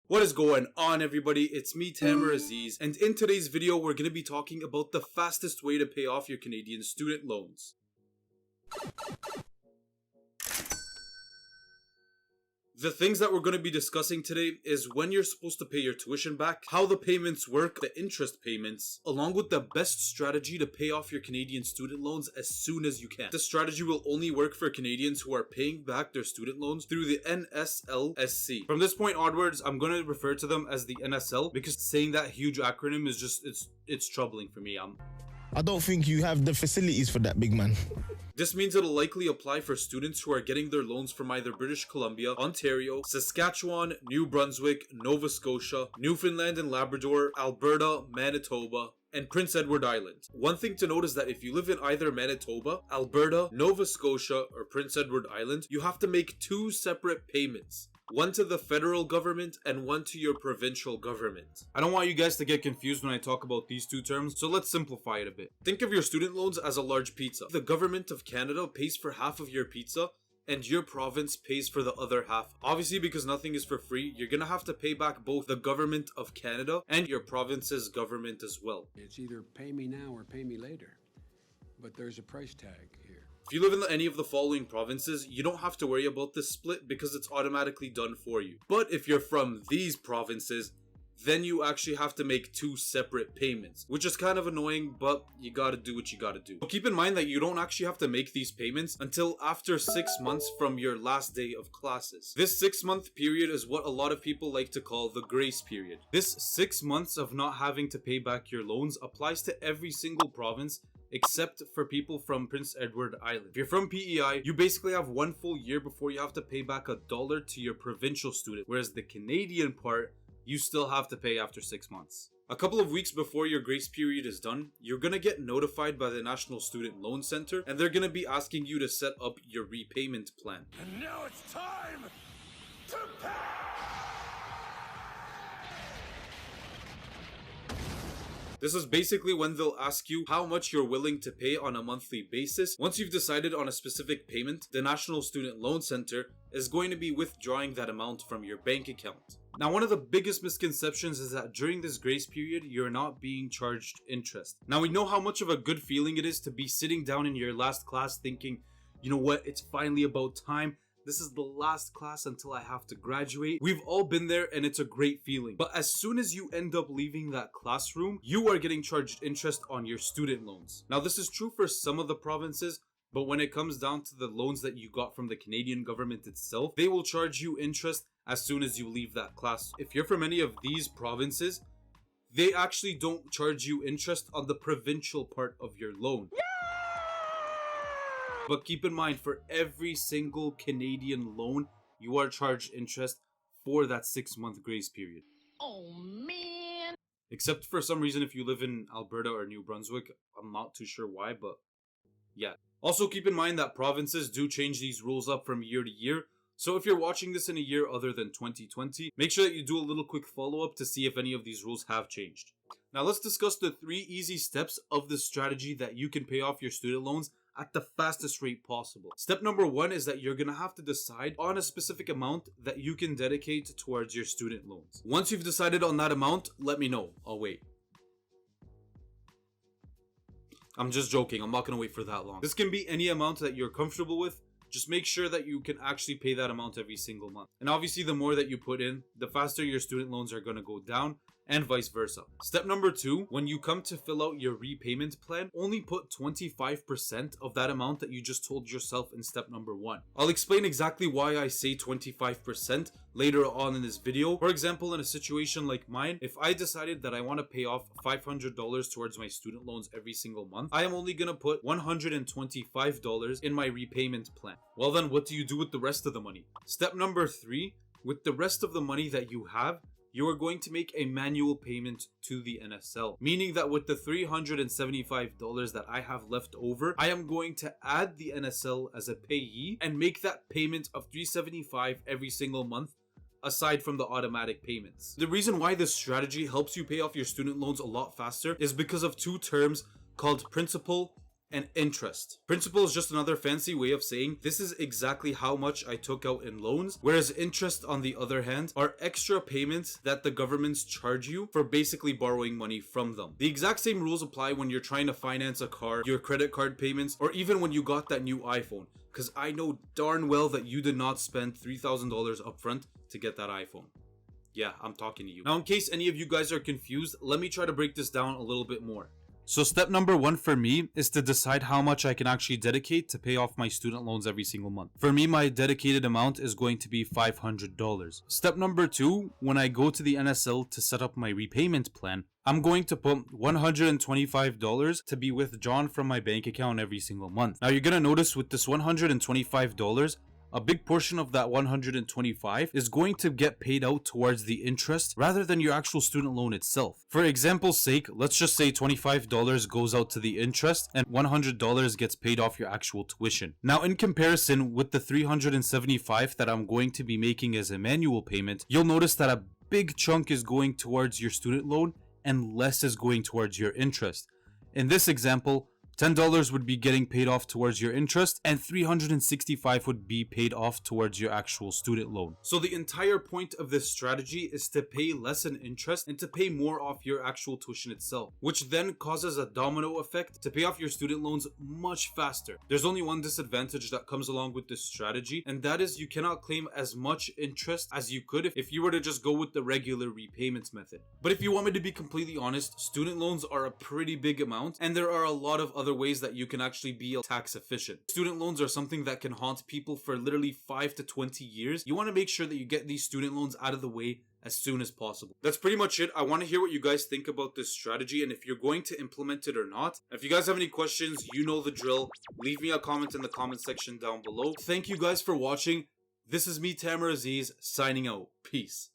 What is going on, everybody? It's me, Azizz, and in today's video we're going to be talking about the fastest way to pay off your Canadian student loans. The things that we're going to be discussing today is when you're supposed to pay your tuition back, how the payments work, the interest payments, along with the best strategy to pay off your Canadian student loans as soon as you can. This strategy will only work for Canadians who are paying back their student loans through the NSLSC. From this point onwards, I'm going to refer to them as the NSL because saying that huge acronym is just, it's troubling for me. I don't think you have the facilities for that, big man. This means it'll likely apply for students who are getting their loans from either British Columbia, Ontario, Saskatchewan, New Brunswick, Nova Scotia, Newfoundland and Labrador, Alberta, Manitoba, and Prince Edward Island. One thing to note is that if you live in either Manitoba, Alberta, Nova Scotia, or Prince Edward Island, you have to make two separate payments. One to the federal government and one to your provincial government. I don't want you guys to get confused when I talk about these two terms, so let's simplify it a bit. Think of your student loans as a large pizza. The government of Canada pays for half of your pizza and your province pays for the other half. Obviously, because nothing is for free, you're gonna have to pay back both the government of Canada and your province's government as well. It's either pay me now or pay me later, but there's a price tag here. If you live in any of the following provinces, you don't have to worry about this split because it's automatically done for you. But if you're from these provinces, then you actually have to make two separate payments, which is kind of annoying, but you gotta do what you gotta do. But keep in mind that you don't actually have to make these payments until after 6 months from your last day of classes. This 6-month period is what a lot of people like to call the grace period. This 6 months of not having to pay back your loans applies to every single province except for people from Prince Edward Island. If you're from PEI, you basically have 1 full year before you have to pay back $1 to your provincial student, whereas the Canadian part, you still have to pay after 6 months. A couple of weeks before your grace period is done, you're gonna get notified by the National Student Loan Center, and they're gonna be asking you to set up your repayment plan. And now it's time to pay! This is basically when they'll ask you how much you're willing to pay on a monthly basis. Once you've decided on a specific payment, the National Student Loan Center is going to be withdrawing that amount from your bank account. Now, one of the biggest misconceptions is that during this grace period, you're not being charged interest. Now, we know how much of a good feeling it is to be sitting down in your last class thinking, you know what, it's finally about time. This is the last class until I have to graduate. We've all been there and it's a great feeling. But as soon as you end up leaving that classroom, you are getting charged interest on your student loans. Now, this is true for some of the provinces, but when it comes down to the loans that you got from the Canadian government itself, they will charge you interest as soon as you leave that class. If you're from any of these provinces, they actually don't charge you interest on the provincial part of your loan. Yeah! But keep in mind, for every single Canadian loan, you are charged interest for that 6-month grace period. Oh man! Except for some reason if you live in Alberta or New Brunswick, I'm not too sure why, but yeah. Also keep in mind that provinces do change these rules up from year to year. So if you're watching this in a year other than 2020, make sure that you do a little quick follow-up to see if any of these rules have changed. Now let's discuss the 3 easy steps of the strategy that you can pay off your student loans at the fastest rate possible. Step number 1 is that you're gonna have to decide on a specific amount that you can dedicate towards your student loans. Once you've decided on that amount, let me know. I'll wait. I'm just joking, I'm not gonna wait for that long. This can be any amount that you're comfortable with. Just make sure that you can actually pay that amount every single month. And obviously the more that you put in, the faster your student loans are gonna go down, and vice versa. Step number 2, when you come to fill out your repayment plan, only put 25% of that amount that you just told yourself in step number 1. I'll explain exactly why I say 25% later on in this video. For example, in a situation like mine, if I decided that I want to pay off $500 towards my student loans every single month, I am only going to put $125 in my repayment plan. Well then, what do you do with the rest of the money? Step number 3, with the rest of the money that you have, you are going to make a manual payment to the NSL, meaning that with the $375 that I have left over, I am going to add the NSL as a payee and make that payment of $375 every single month, aside from the automatic payments. The reason why this strategy helps you pay off your student loans a lot faster is because of 2 terms called principal and interest. Principal is just another fancy way of saying this is exactly how much I took out in loans, whereas interest, on the other hand, are extra payments that the governments charge you for basically borrowing money from them. The exact same rules apply when you're trying to finance a car, your credit card payments, or even when you got that new iPhone, because I know darn well that you did not spend $3,000 upfront to get that iPhone. Yeah, I'm talking to you. Now, in case any of you guys are confused, let me try to break this down a little bit more. So step number 1 for me is to decide how much I can actually dedicate to pay off my student loans every single month. For me, my dedicated amount is going to be $500. Step number 2, when I go to the NSL to set up my repayment plan, I'm going to put $125 to be withdrawn from my bank account every single month. Now you're going to notice with this $125, a big portion of that $125 is going to get paid out towards the interest rather than your actual student loan itself. For example's sake, let's just say $25 goes out to the interest and $100 gets paid off your actual tuition. Now in comparison with the $375 that I'm going to be making as a manual payment, you'll notice that a big chunk is going towards your student loan and less is going towards your interest. In this example, $10 would be getting paid off towards your interest and $365 would be paid off towards your actual student loan. So the entire point of this strategy is to pay less in interest and to pay more off your actual tuition itself, which then causes a domino effect to pay off your student loans much faster. There's only one disadvantage that comes along with this strategy, and that is you cannot claim as much interest as you could if you were to just go with the regular repayments method. But if you want me to be completely honest, student loans are a pretty big amount and there are a lot of other ways that you can actually be tax efficient. Student loans are something that can haunt people for literally 5 to 20 years. You want to make sure that you get these student loans out of the way as soon as possible. That's pretty much it. I want to hear what you guys think about this strategy and if you're going to implement it or not. If you guys have any questions, you know the drill. Leave me a comment in the comment section down below. Thank you guys for watching. This is me, Azizz, signing out. Peace.